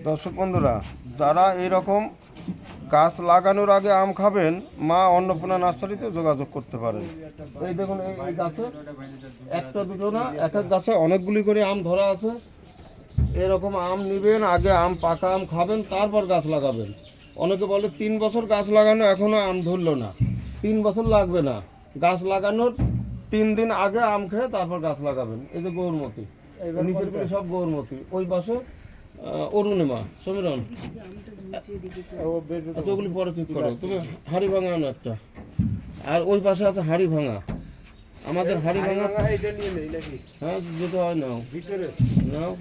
দর্শক বন্ধুরা, যারা এরকম গাছ লাগানোর আগে আম খাবেন, মা অন্নপূর্ণা নার্সারিতে যোগাযোগ করতে পারেন। এই দেখুন, এই গাছে একটা দুটো না, এক এক গাছে অনেকগুলি করে আম ধরা আছে। এরকম আম নেবেন, আগে আম পাকা আম খাবেন, তারপর গাছ লাগাবেন। অনেকে বলে 3 বছর গাছ লাগানো এখনও আম ধরলো না। 3 বছর লাগবে না, গাছ লাগানোর 3 দিন আগে আম খেয়ে তারপর গাছ লাগাবেন। এই যে গৌরমতি, নিচের গুলি সব গৌরমতি, ওই পাশে অরুণিমা, সমীরণ। আচ্ছা, ওগুলি পরে ঠিক করো। তুমি হাড়ি ভাঙা আনো একটা, আর ওই পাশে আছে হাড়ি ভাঙা। আমাদের হাড়ি ভাঙা হ্যাঁ, যেতে হয় নাও ভিতরে, নাও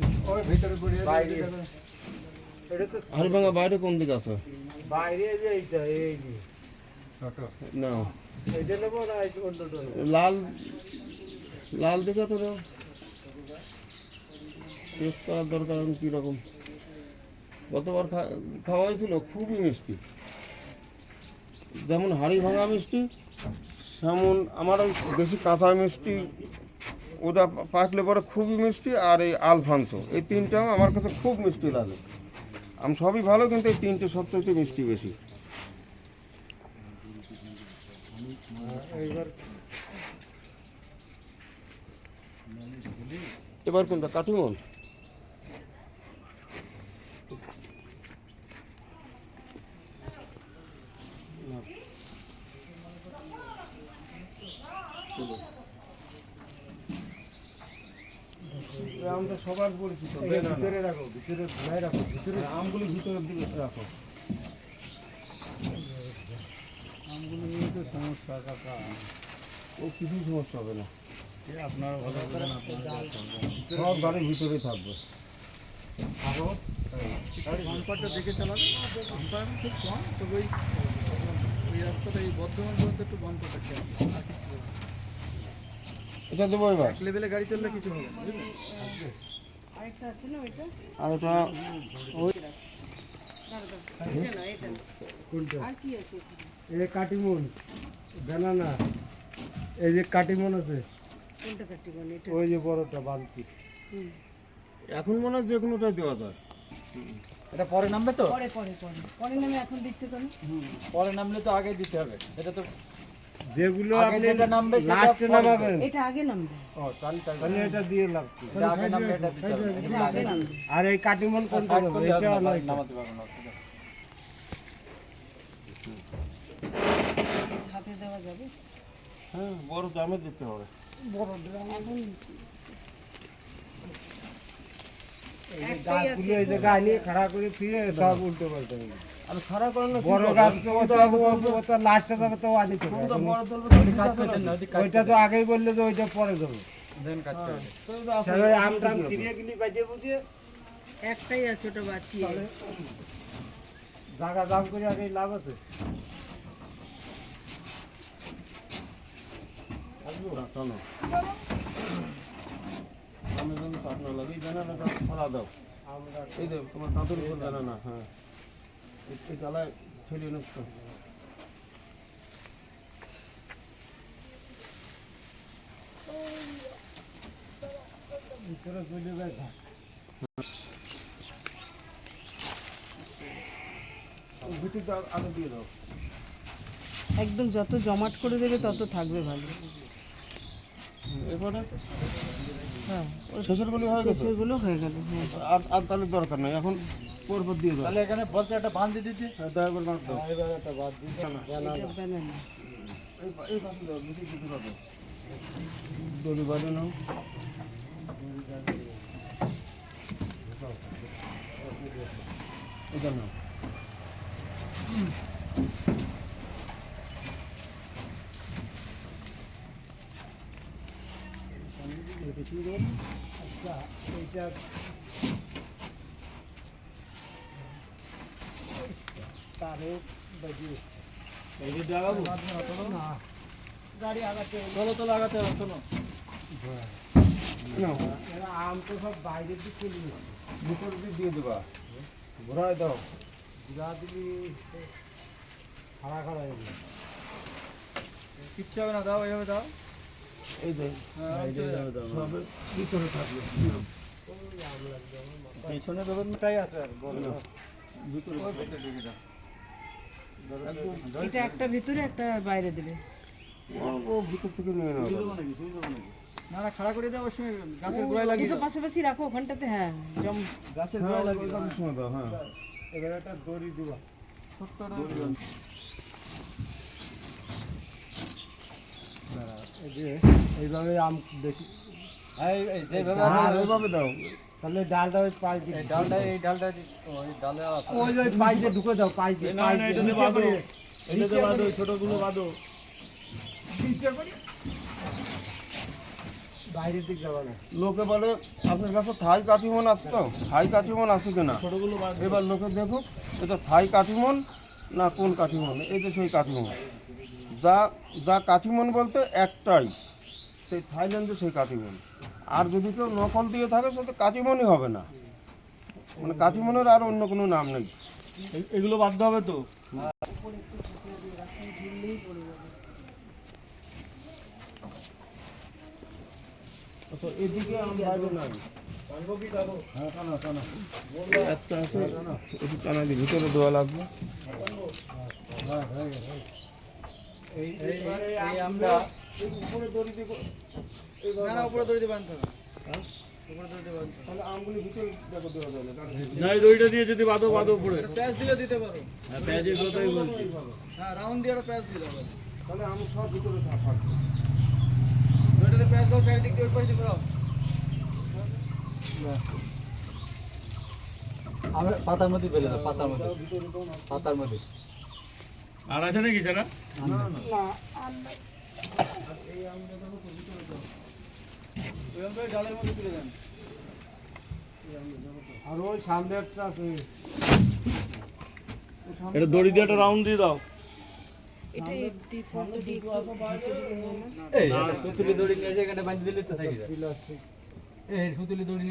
হাড়ি ভাঙা। বাইরে কোন দিকে আছে? নাও লাল লাল দিকে তো নাও, টেস্ট করার দরকার। কীরকম গতবার খাওয়া হয়েছিল, খুবই মিষ্টি। যেমন হাড়ি ভাঙা মিষ্টি, যেমন আমার ওই বেশি কাঁচা মিষ্টি, ওটা পাকলে পরে খুবই মিষ্টি। আর এই আলফানসো, এই তিনটাও আমার কাছে খুব মিষ্টি লাগে। আম সবই ভালো, কিন্তু এই তিনটে সবচেয়ে মিষ্টি বেশি। এবার কোনটা? কাটিমন। আমটা সবার পরিচিত, ভিতরে রাখো, ভিতরে ভুলাই রাখো, ভিতরে আমগুলি ভিতরের দিকে রাখো। আমগুলি নিয়ে তো সমস্যা কাকা, ও কিছু সমস্যা হবে না। আপনারা ভালো করেন, সব গাড়ির ভিতরে থাকবে। বাম্পারটা দেখে চালাবে, বাম্পার খুব কম, তবে ওই রাস্তাটা এই বর্ধমান পর্যন্ত একটু বাম্পারটা খেয়াল। এটা দেবো এবার। লেভেলে গাড়ি চললে কিছু হবে না, আরেকটা আছে না ওইটা? আর এটা ওই আর কি আছে? এই কাটিমন ব্যানানা, এই যে কাটিমন আছে, কোনটা কাটতে বলে এটা? ওই যে বড়টা বালতি। এখন মনে হয় যে কোনোটাই দেওয়া যায়। এটা পরে নামবে তো, পরে পরে পরে পরে নামে এখন দিচ্ছে কেন? পরে নামলে তো আগে দিতে হবে। এটা তো যেগুলো আগে আপনি যেটা নামবে সেটা লাস্টে পরে নামাবেন, এটা আগে নামবে, ও তাহলে তাহলে এটা দিয়ে লাগবে। এটা আগে নামলে এটা দিতে হবে, এটা আগে নামবে। আর এই কাটিমন কোনটা দেবো? এটা নয়, নামাতে পারবো না। ছাদে দেওয়া যাবে? হ্যাঁ, বড় দামে দিতে হবে। এখন গাছগুলো এই যে গায়ে নিয়ে খাড়া করে ফিরে সব উল্টো পাল্টে হবে। আর খারাপ করেন না, বড় গাছ তো তো লাস্টে যাবে, তো আগে চলে কোনটা যাবে। বড় তুলবে কাজ করছেন না, ওইটা তো আগেই বললে যে ওইটা পরে দেবো। দেন কাজ করে সবাই আম টাম ছিঁড়িয়ে গেলি বাজে বুঝিয়ে একটাই আছে, ওটা বাঁচিয়ে। জায়গা দাম করে আগে লাভ আছে। টানো আমি যেন তাপ না লাগে। এই জানালাটা ছড়া দাও, এই দেব তোমার কাঁথের উপর জানানা। হ্যাঁ, এই জ্বালায় ছেলিয়ে নষ্ট। ভিতরে চলে যায় ঘাস। ভিতরটা আগে দিয়ে দাও। একদম যত জমাট করে দেবে তত থাকবে ভালো। এবারে হ্যাঁ, শেষের গুলি হয়ে গেছে, সেগুলো হয়ে গেল। হ্যাঁ, আর তাহলে দরকার নাই। এখন পরপর দিয়ে দাও। তাহলে এখানে বলছে একটা বাঁধ দিয়ে দিতে। হ্যাঁ, দয়া করে বাঁধ দাও। এবার একটা বাদ দিতে না। এটা banana। এই পাশে দাও, বেশি কিছু হবে। দড়ি বাঁধে নাও। এটা নাও। আচ্ছা, এইটা তারে বাজিয়েছে। এই যে লাগাবো না, গাড়ি আগাতে চলো তো লাগাতে হবে, চলো। নাও, এরা আম তো সব বাইরের দিক চলে গেছে। ভিতর দিয়ে দেবা, ঘোরায় দাও। যা দিলি খাড়া খাড়া হয়ে গেল। কিচ্ছু হবে না, দাও এইভাবে দাও। এই যে হ্যাঁ, সব ভিতরে থাকলো। পেছনে বেগুনটাই আছে আর বড় ভিতরে এটা একটা ভিতরে একটা বাইরে দেবে। ও ভিতর থেকে নিয়ে নেবে। না না খাড়া করে দেওয়ার সময় গাছের গোড়ায় লাগিয়ে দুটো দাও। পাশাপাশি রাখো ওখানটাতে, হ্যাঁ জম গাছের হ্যাঁ গোড়ায় লাগিয়ে ওই দাও। গাছের সময় দাও, হ্যাঁ। এখানে একটা দড়ি দিবা। এই যে এইভাবে আম বেশি যেভাবে হ্যাঁ, ওইভাবে দাও। তাহলে ডালটা ওই পাশ দিয়ে এই ডালটা ওই ডালে ওই যে পাশ দিয়ে ঢুকে দাও, পাশ দিয়ে পাশ দিয়ে নিচে করে। এটাতে বাঁধো, ছোটগুলো বাঁধো। বাইরের দিক যাবা না। লোকে বলে আপনার কাছে থাই কাঠিমন আছে, তো থাই কাঠিমন আছে কিনা। এবার লোকে দেখো এটা থাই কাঠিমন না কোন কাঠিমন, এই যে সেই কাঠিমন। যা যা কাঠিমন বলতে একটাই, সেই থাইল্যান্ডে সেই কাঠিমন। আর যদি কেউ নকল দিয়ে থাকে সে তো কাঠিমনই হবে না, মানে কাঠিমনের আর অন্য কোনো নাম নেই। এগুলো বাঁধতে হবে তো। আচ্ছা, এদিকে আম বাইরে নাই। একটা আছে, একটু টানা দিয়ে ভিতরে দেওয়া লাগবে। এই আমরা উপরে দড়ি দিয়ে না না উপরে দড়ি দিয়ে বাঁধতে হবে। তাহলে আমগুলি ভিতরে দেখো দেওয়া যাবে, কারণ না এই দড়িটা দিয়ে যদি বাঁধো বাঁধো উপরে। প্যাচ দিলে দিতে পারো। হ্যাঁ প্যাচের কথাই বলছি। হ্যাঁ রাউন্ড দিয়ে একটা প্যাচ দিতে হবে। তাহলে আম সব ভিতরে থাকবে। দড়িটাতে প্যাচ দাও, চারিদিক দিয়ে ওই পাশে ঘোরাও। পাতার মধ্যে ফেলে দাও, পাতার মধ্যে, পাতার মধ্যে। আর আছে নাকি ছাড়া? ওই ডালের মধ্যে তুলে দেন। আর ওই সামনে একটা আছে। এটা দড়ি দিয়ে একটা রাউন্ড দিয়ে দাও। এটা এই ফটো দিয়ে এই সুতুলি দড়ি নিয়ে এসে এখানে বাঁধি দিলে তো থাকে যায়। এই সুতুলি দড়ি